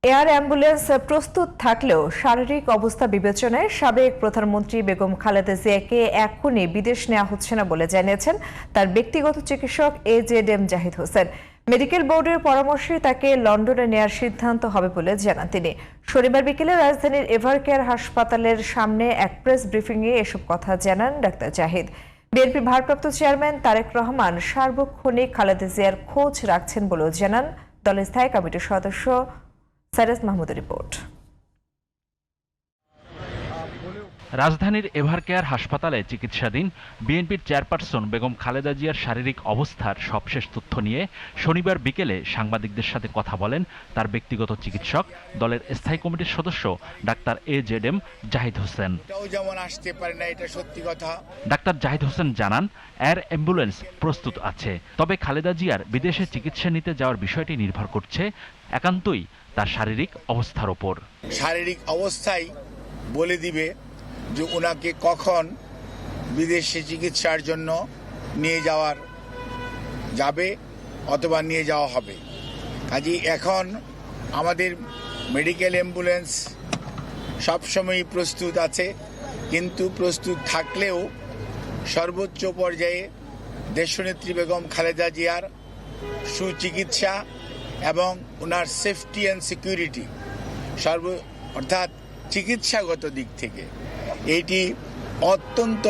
Air ambulance প্রস্তুত থাকলেও শারীরিক অবস্থা বিবেচনায় সাবেক প্রধানমন্ত্রী বেগম খালেদা জিয়াকে এখনই বিদেশ নেওয়া হচ্ছে না বলে জানিয়েছেন তার ব্যক্তিগত চিকিৎসক AZM জাহিদ হোসেন। মেডিকেল বোর্ডের পরামর্শে তাকে লন্ডনে নেওয়ার সিদ্ধান্ত হবে বলে জানান তিনি। শনিবার বিকেলে রাজধানীর এভারকেয়ার হাসপাতালের সামনে এক প্রেস ব্রিফিংয়ে এসব কথা জানান ডাক্তার জাহিদ। বিএনপি ভারপ্রাপ্ত চেয়ারম্যান তারেক রহমান সার্বক্ষণিক খালেদা জিয়ার খোঁজ রাখছেন বলেও জানান দলের স্থায়ী কমিটির সদস্য সাইরাস মাহমুদের রিপোর্ট। রাজধানীর এভারকেয়ার হাসপাতালে চিকিৎসাধীন বিএনপির চেয়ারপারসন বেগম খালেদা জিয়ার শারীরিক অবস্থার সবশেষ তথ্য নিয়ে শনিবার বিকেলে সাংবাদিকদের সাথে কথা বলেন তার ব্যক্তিগত চিকিৎসক দলের স্থায়ী কমিটির সদস্য doctor AZM Zahid Hossain. Doctor Zahid Hossain জানান, এয়ার অ্যাম্বুলেন্স প্রস্তুত আছে, তবে খালেদা জিয়ার বিদেশে চিকিৎসা নিতে যাওয়ার বিষয়টি নির্ভর করছে একান্তই তার শারীরিক অবস্থার ওপর। শারীরিক অবস্থাই বলে দিবে যে ওনাকে কখন বিদেশে চিকিৎসার জন্য নিয়ে যাবে অথবা নিয়ে যাওয়া হবে। কাজেই এখন আমাদের মেডিকেল অ্যাম্বুলেন্স সবসময়ই প্রস্তুত আছে, কিন্তু প্রস্তুত থাকলেও সর্বোচ্চ পর্যায়ে দেশনেত্রী বেগম খালেদা জিয়ার সুচিকিৎসা এবং ওনার সেফটি অ্যান্ড সিকিউরিটি অর্থাৎ চিকিৎসাগত দিক থেকে এটি অত্যন্ত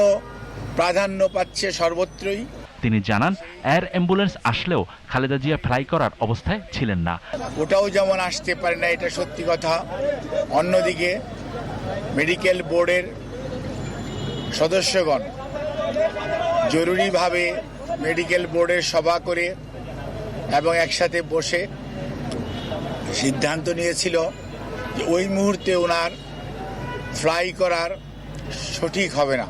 প্রাধান্য পাচ্ছে সর্বত্রই। তিনি জানান, এয়ার অ্যাম্বুলেন্স আসলেও খালেদা জিয়া ফ্লাই করার অবস্থায় ছিলেন না। ওটাও যেমন আসতে পারে না, এটা সত্যি কথা। অন্যদিকে মেডিকেল বোর্ডের সদস্যগণ জরুরিভাবে মেডিকেল বোর্ডের সভা করে এবং একসাথে বসে সিদ্ধান্ত নিয়েছিল যে ওই মুহূর্তে ওনার ফ্লাই করার সঠিক হবে না।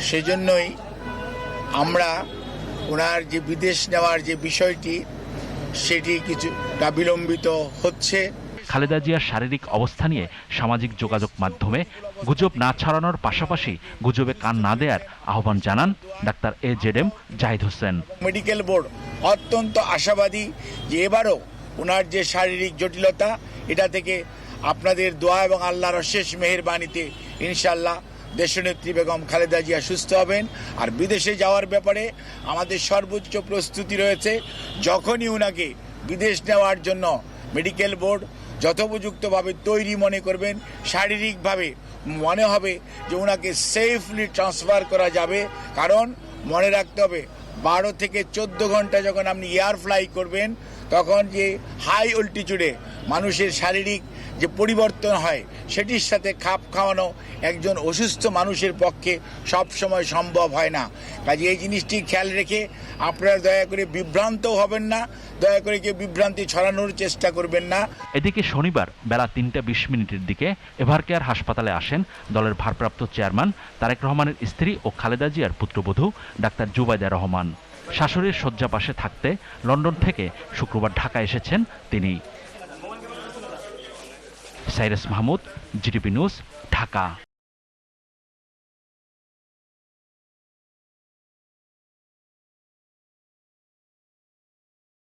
সেজন্যই আমরা ওনার যে বিদেশ নেওয়ার যে বিষয়টি সেটি কিছুটা বিলম্বিত হচ্ছে। খালেদা জিয়ার শারীরিক অবস্থা নিয়ে সামাজিক যোগাযোগ মাধ্যমে গুজব না ছড়ানোর পাশাপাশি গুজবে কান না দেওয়ার আহ্বান জানান doctor AZM Zahid Hossain. Medical board অত্যন্ত আশাবাদী যে এবারও ওনার যে শারীরিক জটিলতা, এটা থেকে আপনাদের দোয়া এবং আল্লাহর অশেষ মেহেরবানিতে ইনশাআল্লাহ দেশনেত্রী বেগম খালেদা জিয়া সুস্থ হবেন। আর বিদেশে যাওয়ার ব্যাপারে আমাদের সর্বোচ্চ প্রস্তুতি রয়েছে। যখনই ওনাকে বিদেশ নেওয়ার জন্য মেডিকেল বোর্ড যথোপযুক্তভাবে তৈরি মনে করবেন, শারীরিকভাবে মনে হবে যে ওনাকে সেফলি ট্রান্সফার করা যাবে। কারণ মনে রাখতে হবে 12 থেকে 14 ঘন্টা যখন আপনি এয়ার ফ্লাই করবেন, তখন যে হাই অল্টিটিউডে মানুষের শারীরিক যে পরিবর্তন হয় সেটির সাথে খাপ খাওয়ানো একজন অসুস্থ মানুষের পক্ষে সব সময় সম্ভব হয় না। কাজে এই জিনিসটি খেয়াল রেখে আপনারা দয়া করে বিভ্রান্ত হবেন না, দয়া করে কেউ বিভ্রান্তি ছড়ানোর চেষ্টা করবেন না। এদিকে শনিবার বেলা 3:20 দিকে এভারকেয়ার হাসপাতালে আসেন দলের ভারপ্রাপ্ত চেয়ারম্যান তারেক রহমানের স্ত্রী ও খালেদা জিয়ার পুত্রবধূ ডাক্তার জুবাইদা রহমান। শাশুড়ির শয্যা পাশে থাকতে লন্ডন থেকে শুক্রবার ঢাকা এসেছেন তিনি। Cyrus Mahmud, GTP news, Dhaka.